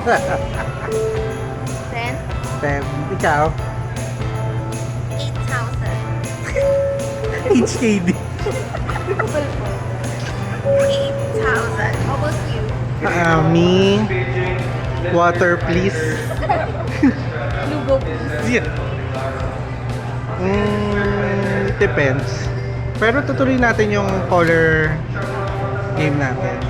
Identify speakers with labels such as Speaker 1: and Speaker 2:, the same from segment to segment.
Speaker 1: Then,
Speaker 2: 10. Ikaw?
Speaker 1: 8,000.
Speaker 2: HKD.
Speaker 1: 8,000. How about you?
Speaker 2: Me, water please.
Speaker 1: Lugo, please.
Speaker 2: Yeah. Depends. Pero tutuloy natin yung color game natin.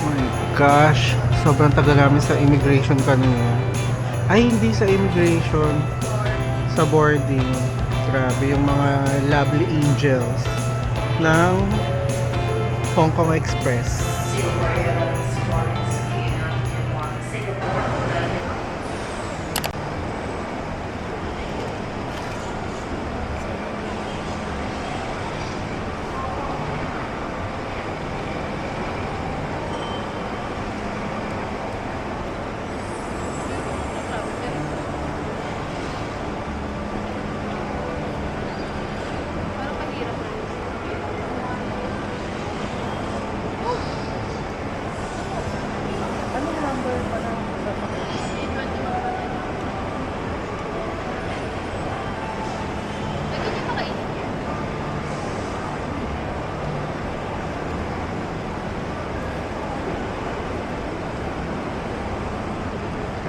Speaker 2: Oh my gosh, sobrang tagal namin sa immigration kanina. Ay, hindi sa immigration, sa boarding. Grabe yung mga lovely angels ng Hong Kong Express.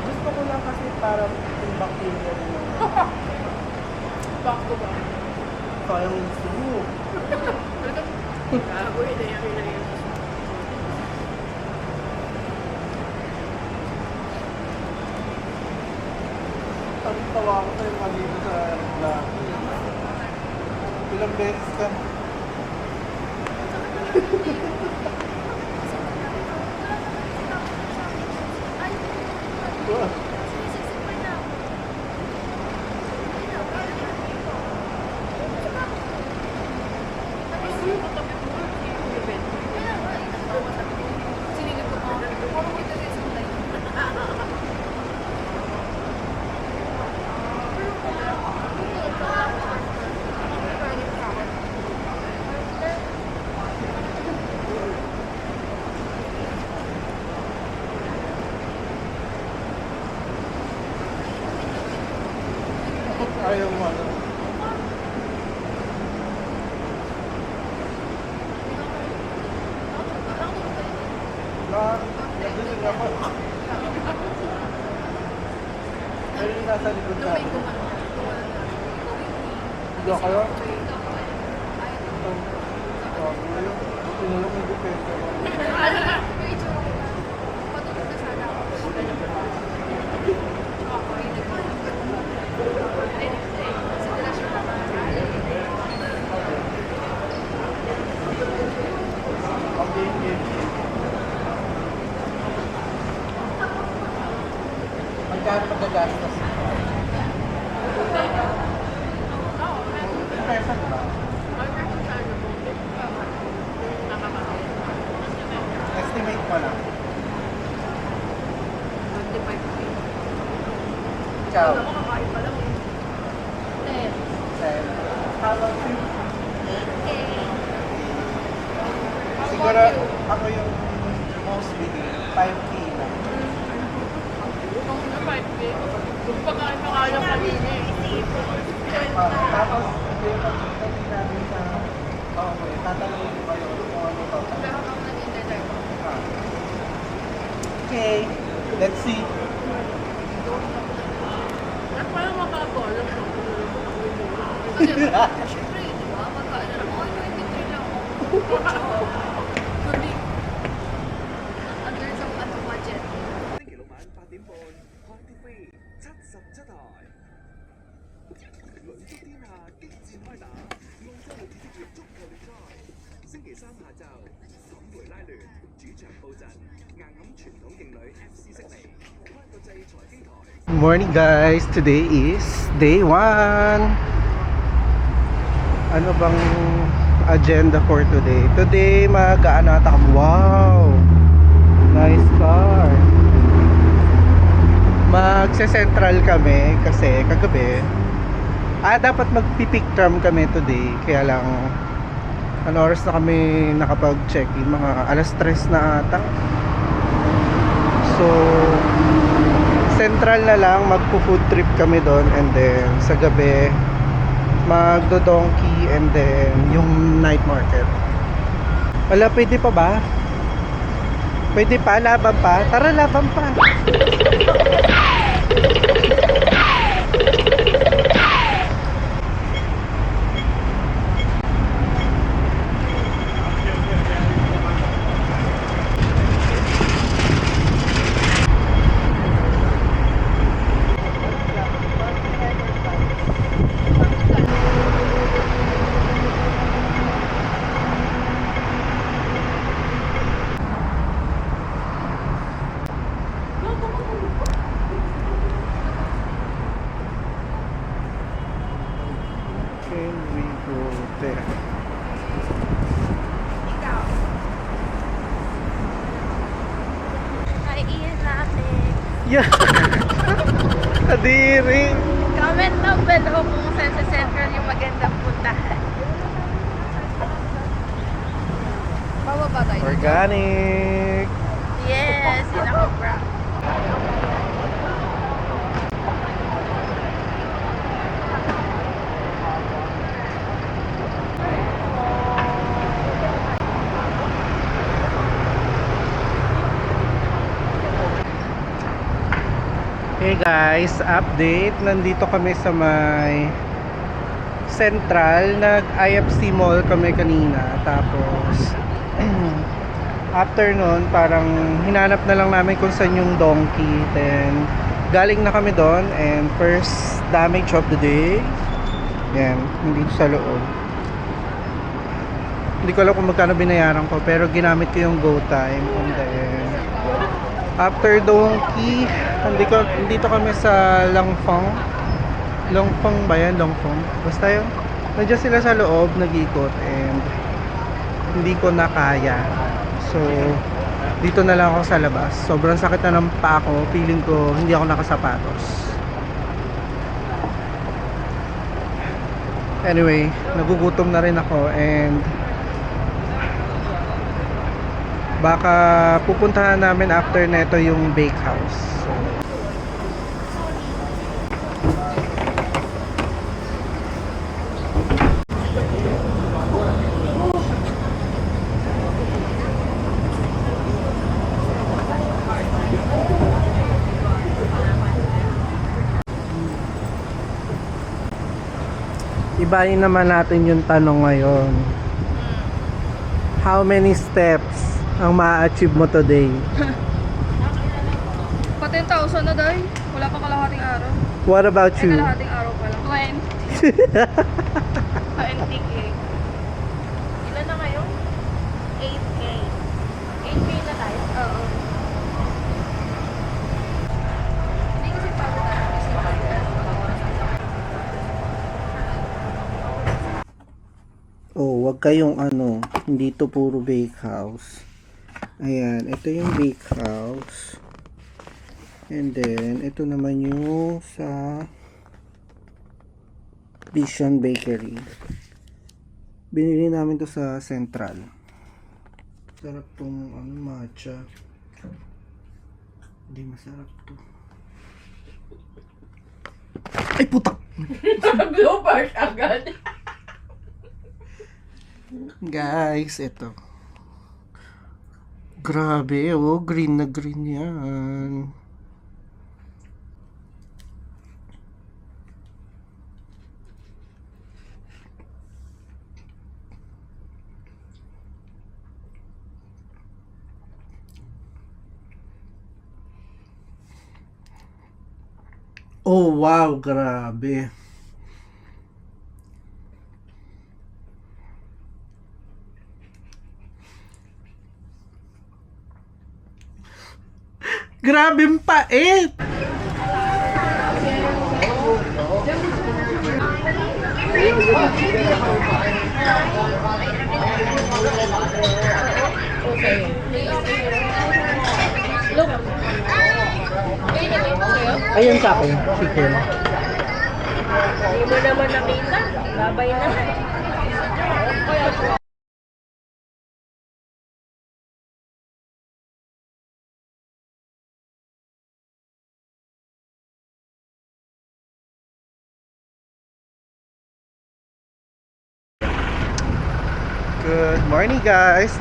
Speaker 2: Gusto ko lang kasi para yung bacteria nyo.
Speaker 1: Back to back.
Speaker 2: Sayang yung sumo.
Speaker 1: Gago, hindi yan.
Speaker 2: Tawa ako sa'yo kanina sa vlog. Ilang beses ka na. Ayaw mo ano. Nagdusig ako. Pero yung nasa likod na. Hindi kayo? Tinulog yung depensa ko. Magkano magagastos? Pesa ba? Estimate pa lang. Ikaw? How about you? Siguro ako yung most bigay, 5K lang.
Speaker 1: Kung pagkain pa kaya kanina
Speaker 2: Tapos, yung pag-study namin sa okay, tatanungin ko kayo kung ano to. Okay, let's see.
Speaker 1: at parang makakalang siya. Siyempre, di ba? Magkano na ako, 23 lang ako. Under sa budget.
Speaker 3: 星期六晚8點半，Party Free 77台，女足天下激戰開打，澳洲女子職業足球聯賽，星期三下晝，坎培拉聯主場布陣，硬撼傳統勁旅 FC 悉尼，關國際財經台。
Speaker 2: Good morning guys, today is day 1. Ano bang agenda for today? Today mag-aano ata kami. Wow! Nice car. magse-central kami kasi kagabi dapat magpipictram kami today, kaya lang ano oras na kami nakapag-check-in, mga alas 3 na ata. So central na lang, magpo-food trip kami doon, and then sa gabi magdo-donkey, and then yung night market. Wala, pwede pa ba? Pwede pa? Laban pa? Tara, laban pa. Can we go there?
Speaker 1: Kaiiyan natin.
Speaker 2: Yeah. Adiri.
Speaker 1: Comment down below kung saan sa Central yung magandang puntahan. Bababa tayo.
Speaker 2: Organic.
Speaker 1: Yes, yun ako, bro.
Speaker 2: Hey guys, update. Nandito kami sa may Central. Nag-IFC Mall kami kanina. Tapos after nun, parang hinanap na lang namin kung saan yung donkey. Then galing na kami doon, and first damage of the day. Yan, nandito sa loob. Hindi ko alam kung magkano binayaran ko, pero ginamit ko yung Go Time. And then after donkey, dito kami sa Langfang. Langfang ba yan? Langfang? Basta yun. Nandiyan sila sa loob, nag-ikot, and hindi ko na kaya. So, dito na lang ako sa labas. Sobrang sakit na ng paa ko. Feeling ko hindi ako nakasapatos. Anyway, nagugutom na rin ako, and baka pupuntahan namin after neto yung bakehouse. So, ibahin naman natin yung tanong ngayon. How many steps ang ma-achieve mo today?
Speaker 1: Pati 10,000 na dahi. Wala pa kalahating araw.
Speaker 2: What about you?
Speaker 1: Kalahating araw pa lang. 20. 20K. Ilan na kayo? 8K. 8K na tayo? Oo. Hindi kasi pagod na kasi
Speaker 2: Oh, wag kayong hindi to puro bakehouse. Ayan, ito yung bakehouse. And then, ito naman yung sa Vision Bakery. Binili namin to sa Central. Sarap tong matcha. Hindi masarap to. Ay, putak!
Speaker 1: bloopers agad.
Speaker 2: Guys, ito. Grabe, oh, green na green yan. Oh, wow, grabe. Grabe ang pait! Ayun sa akin, chicken.
Speaker 1: Hindi mo naman nakita. Babay na.
Speaker 2: Good morning guys.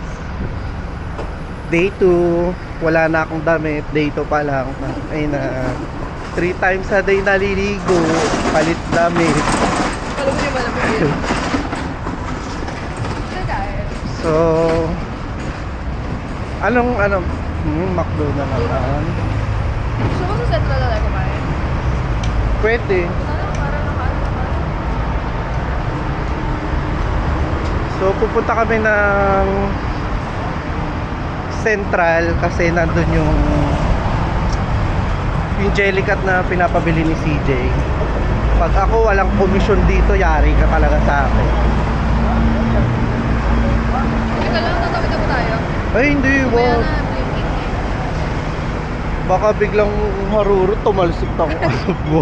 Speaker 2: Day 2. Wala na akong damit. Day 2 pa lang. Ay na 3 times a day naliligo. Palit damit.
Speaker 1: Alam mo yung malamig yun.
Speaker 2: So McDo na naman.
Speaker 1: Gusto mo sa Central na lang kumain?
Speaker 2: Pwede. So pupunta kami ng Central kasi nandun yung jellycat na pinapabili ni CJ. Pag ako walang komisyon dito, yari ka talaga sa akin.
Speaker 1: Teka lang, tatawid na po tayo.
Speaker 2: Ay hindi,
Speaker 1: Kaya
Speaker 2: wag.
Speaker 1: na, blinking eh.
Speaker 2: Baka biglang marurot, tumalsik ng asap mo.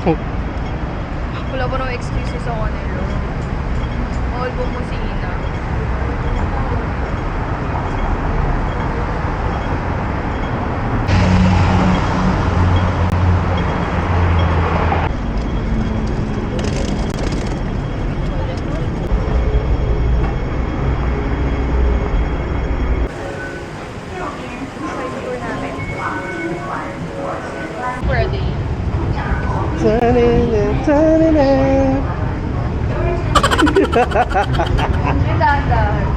Speaker 1: Wala pa nang excuses ako nilo. All po mo si Ina. Ready. May dahan-dahan.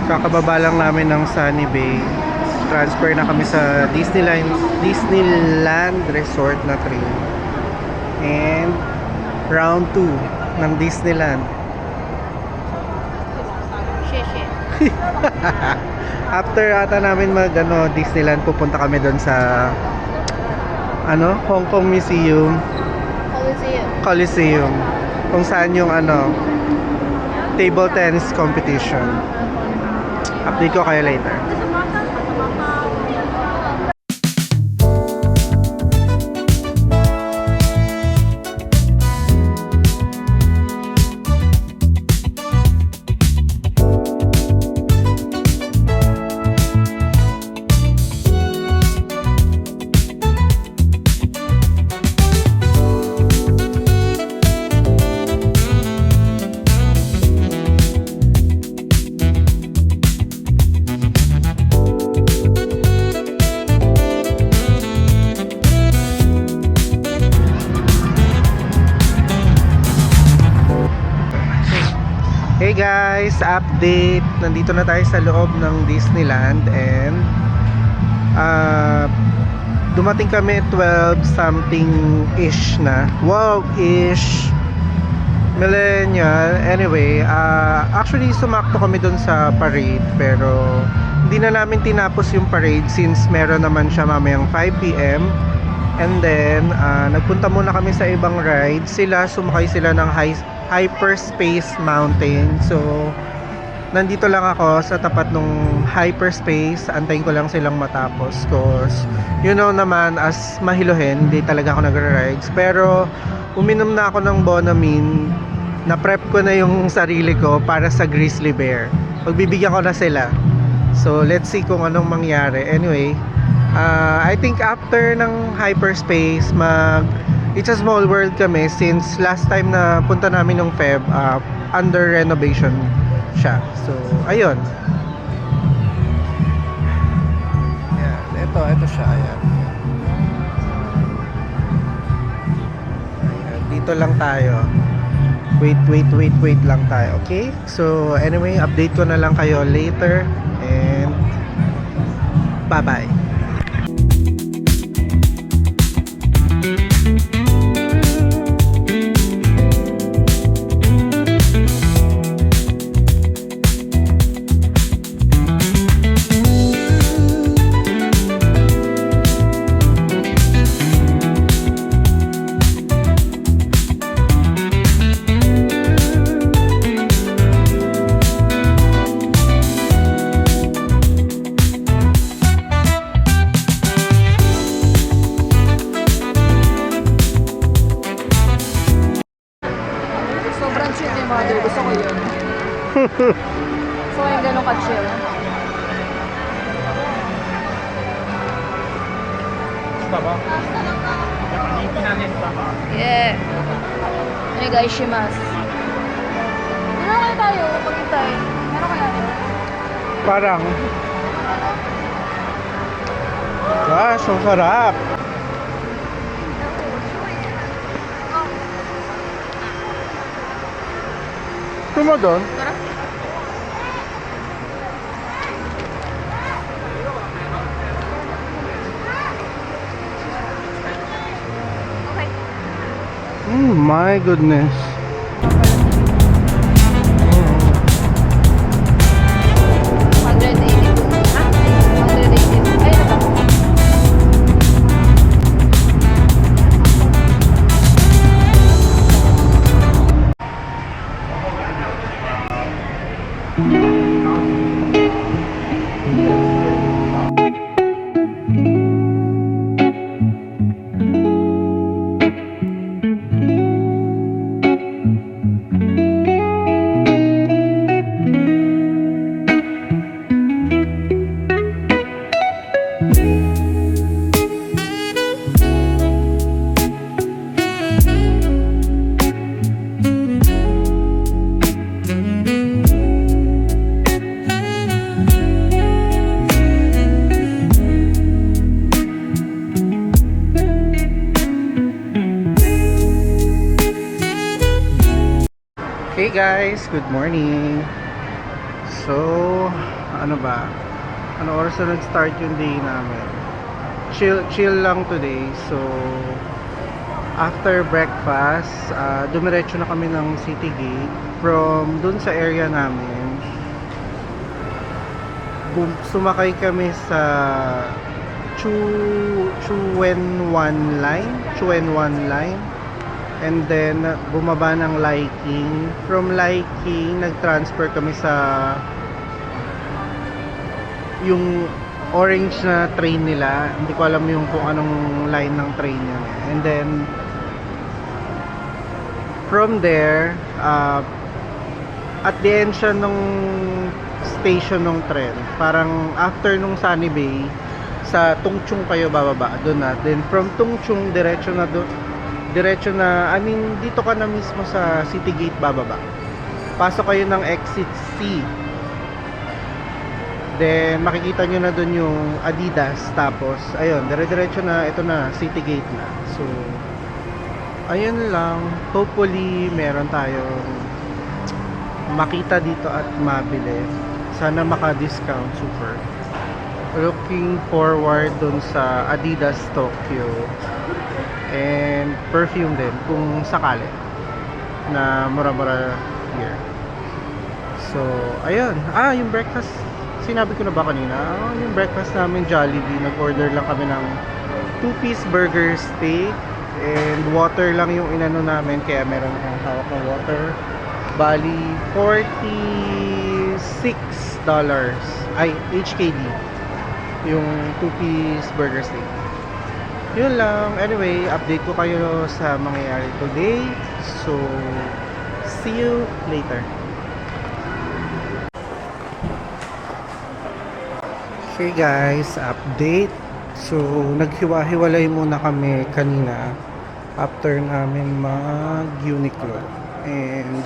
Speaker 2: Kakababa lang namin ng Sunny Bay. Transfer na kami sa Disneyland Resort na train. And round 2 ng Disneyland.
Speaker 1: Sheshe.
Speaker 2: After ata namin Disneyland, pupunta kami doon sa Hong Kong Museum, Coliseum, kung saan yung table tennis competition. Update ko kayo later. Hey guys, update. Nandito na tayo sa loob ng Disneyland and dumating kami 12 something ish na. Wow, ish. Millennial. Anyway, actually sumakto kami dun sa parade pero hindi na namin tinapos yung parade since meron naman siya mamayang 5 PM. And then nagpunta muna kami sa ibang ride. Sumakay sila ng Hyperspace Mountain. So nandito lang ako sa tapat ng Hyperspace. Antayin ko lang silang matapos cause naman, as mahiluhin, hindi talaga ako nagra-rides. Pero uminom na ako ng Bonamine. Na-prep ko na yung sarili ko para sa Grizzly Bear. Pagbibigyan ko na sila. So let's see kung anong mangyari. Anyway, I think after ng hyperspace, It's a Small World kami since last time na punta namin ng Feb, under renovation siya. So ayun. Ayan, ito siya. Ayan. Ayan, dito lang tayo. Wait lang tayo. Okay? So anyway, update ko na lang kayo later. And bye-bye.
Speaker 1: Sobrang chill ni mother. Gusto ko yun. So, yung ganun ka-chill. Yeah. Onegaishimasu. Ano kaya tayo? Pag-intay. Ano kaya?
Speaker 2: Parang gosh, ang sarap. Tuma doon?
Speaker 1: Tara. Okay.
Speaker 2: My goodness.
Speaker 1: 180. Ha? 180. Ay, ano ba?
Speaker 2: Hey guys, good morning. So, ano ba? Ano oras na nag-start yung day namin? Chill lang today. So, after breakfast, dumiretso na kami ng City Gate. From dun sa area namin, sumakay kami sa Chuenwan line. And then bumaba ng Liking. From Liking, nag-transfer kami sa yung orange na train nila. Hindi ko alam yung kung anong line ng train yun. And then from there, at the end siya nung station ng tren. Parang after nung Sunny Bay, sa Tungchung kayo bababa doon na. Then from Tungchung diretso na dito ka na mismo sa City Gate bababa. Pasok kayo ng exit C. Then makikita nyo na doon yung Adidas. Tapos ayun, dire-diretso na, ito na, City Gate na. So ayun lang, hopefully meron tayong makita dito at mabili. Sana maka-discount super. Looking forward dun sa Adidas Tokyo and perfume din kung sakali na mura-mura here. So ayun, yung breakfast sinabi ko na ba kanina? Yung breakfast namin Jollibee, nag-order lang kami ng 2-piece burger steak and water lang yung inano namin, kaya meron akong hawak ng water. Bali $46 ay HKD yung 2-piece burger steak. Yun lang. Anyway, update ko kayo sa mangyayari today. So, see you later. Okay guys, update. So, naghiwa-hiwalay muna kami kanina after namin mag-Uniqlo. And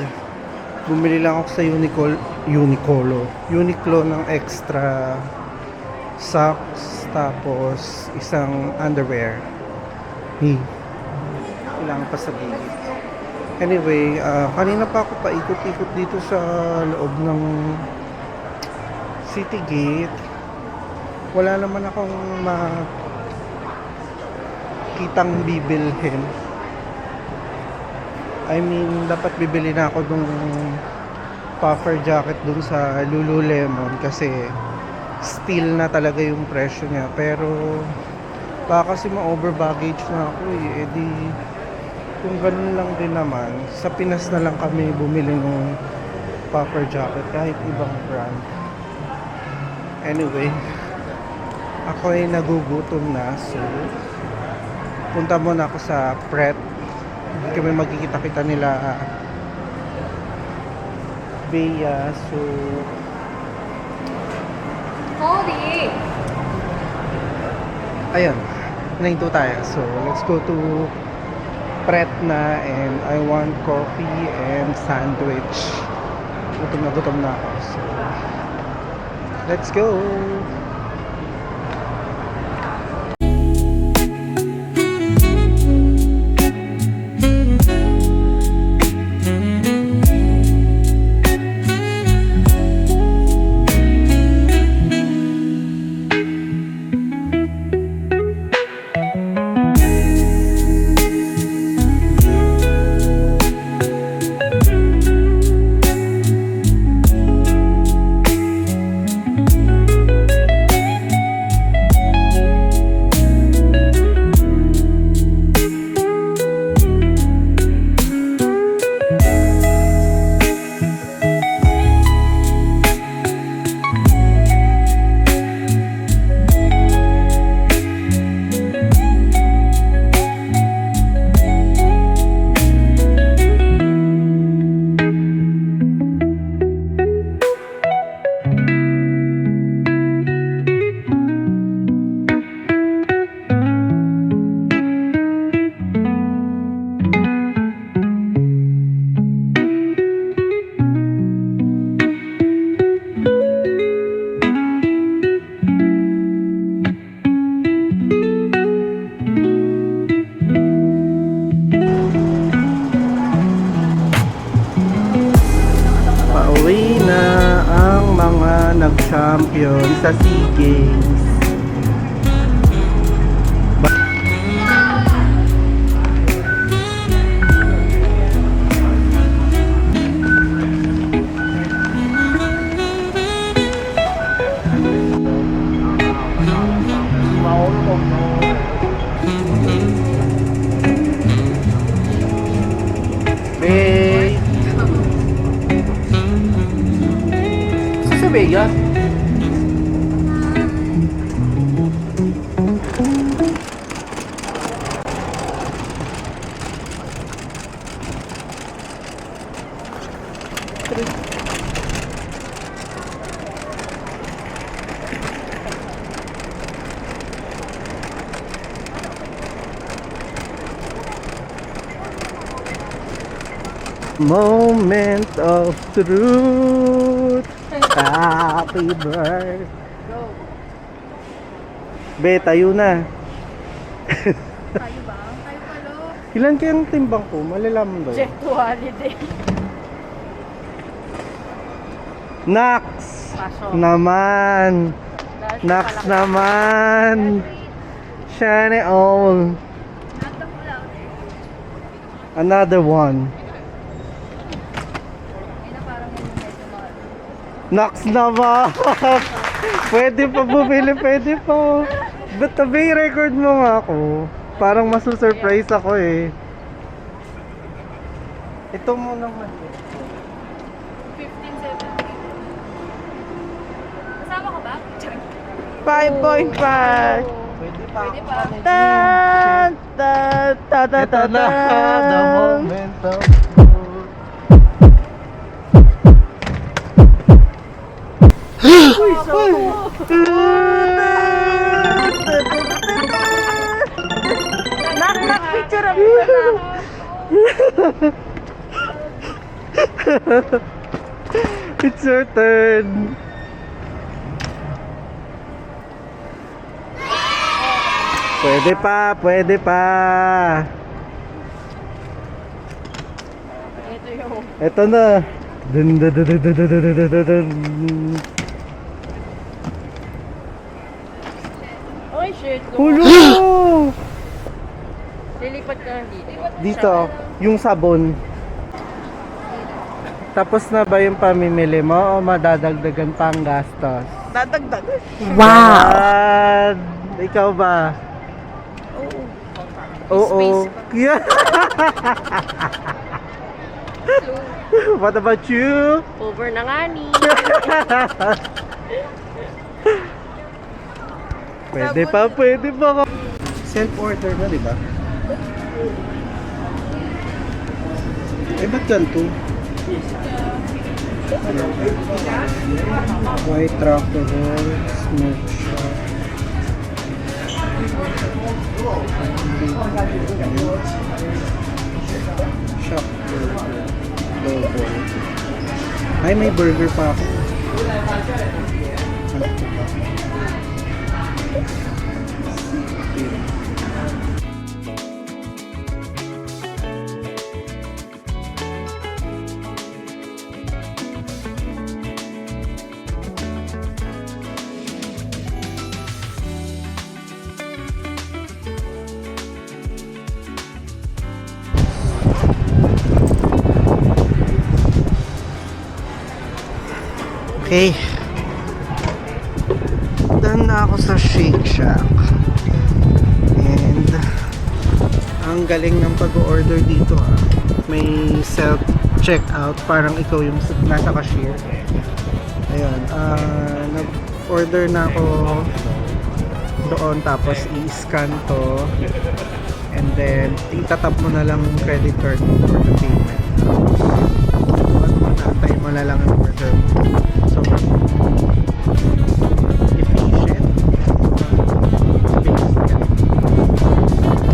Speaker 2: bumili lang ako sa Uniqlo ng extra socks tapos isang underwear. Kailangan pa sa gilid. Anyway, kanina pa ako paikot-ikot dito sa loob ng City Gate. Wala naman akong kitang bibilhin. I mean, dapat bibili na ako ng puffer jacket dun sa Lululemon kasi steel na talaga yung presyo niya. Pero baka kasi ma-over baggage na ako eh. Di, kung ganun lang din naman, sa Pinas na lang kami bumili ng puffer jacket kahit ibang brand. Anyway, ako ay nagugutom na, so punta muna ako sa Pret. Hindi kami magkikita-kita nila Bea, so
Speaker 1: Cody!
Speaker 2: ayun, nahinto tayo. So let's go to Pret na, and I want coffee and sandwich. Gutom na ako, so let's go. Pauwi na ang mga nag-champion sa SEA Games. Babe! Sa Vega? Moment of truth. Happy birthday.
Speaker 1: Go.
Speaker 2: Be, tayo na.
Speaker 1: Tayo ba? Tayo palo.
Speaker 2: Ilan kayang timbang ko? Malalaman ba?
Speaker 1: Jet to holiday.
Speaker 2: Nax!
Speaker 1: Pasok.
Speaker 2: Naman! Nax naman! Shiny all! Another one. Nax naman! Pwede pa bumili, pwede pa. But tabi, record mo nga ako. Parang masusurprise ako eh. Ito mo naman eh.
Speaker 1: 15, 17. Kasama ka ba?
Speaker 2: 5.5! Pwede pa.
Speaker 1: Pwede pa.
Speaker 2: Tan! Tan! Tan! Tan!
Speaker 4: Ito na, the moment of
Speaker 2: Uy! It's your turn. Pwede pa, pwede pa.
Speaker 1: Ito yung...
Speaker 2: Ito na. Dun, dun, dun, dun, dun, dun, dun, dun, dun, dun.
Speaker 1: Ay, shit.
Speaker 2: Hulo!
Speaker 1: Lilipat ka lang dito.
Speaker 2: Dito, yung sabon. Tapos na ba yung pamimili mo o madadagdagan pa ang gastos?
Speaker 1: Dadagdag.
Speaker 2: Wow! Ikaw ba? Oo.
Speaker 1: Space
Speaker 2: Yeah. What about you?
Speaker 1: Over na nga ni.
Speaker 2: Pwede pa, pwede pa. Self-order na, di ba? Eh, ba't ganito? White truffle roll, smoke shop. Shop burger. Double. Ay, may burger pa ako. Ano pa ba? Okay. Done na ako sa Shake Shack. And ang galing ng pag-order dito ah. May self-checkout. Parang ikaw yung nasa cashier. Ayun. Nag-order na ako doon. Tapos i-scan to. And then itatap mo na lang yung credit card mo for the payment. Natay mo na lang ang order mo. So, efficient.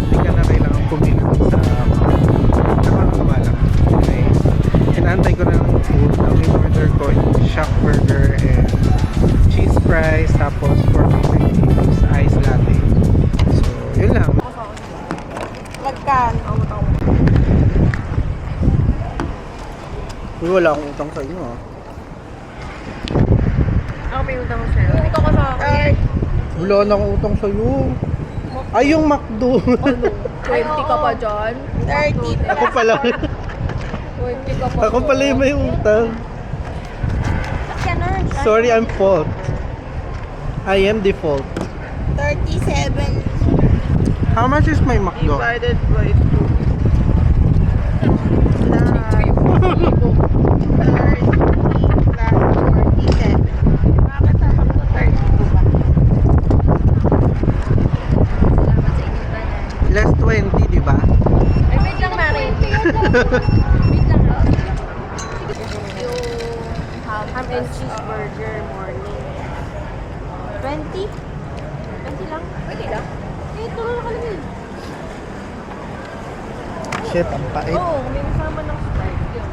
Speaker 2: Hindi ka na kailangan pumili sa nakakagawa lang. Okay. Inaantay ko na ng food. Ang in-order ko yung Shack Burger and cheese fries. Tapos for is ice latte. So, yun lang.
Speaker 1: Magkano?
Speaker 2: Uy, wala akong utang sa inyo ah.
Speaker 1: Ako may utang ko sa'yo. Ikaw ka sa akin.
Speaker 2: Wala na akong utang sa iyo. Ay, yung McDo.
Speaker 1: 20 ka pa dyan? 30
Speaker 2: Ako pala.
Speaker 1: 20 ka pa.
Speaker 2: Ako pala yung may utang. Sorry, I'm fault. I am default.
Speaker 5: 37
Speaker 2: How much is my McDo?
Speaker 5: divided by 2. 30 plus 47. Bakit sa 30 ba?
Speaker 2: Less 20, di ba?
Speaker 1: Ay, wait lang, Mari. Wait lang. Yung ham and cheeseburger morning. 20? 20 lang? Pwede lang. Eh, ito lang nakalagay.
Speaker 2: Shit, ang pait.
Speaker 1: Oo, may kasama ng Sprite. Yun.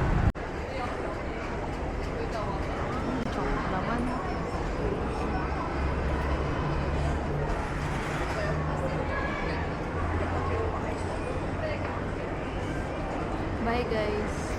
Speaker 1: Laman. Bye guys.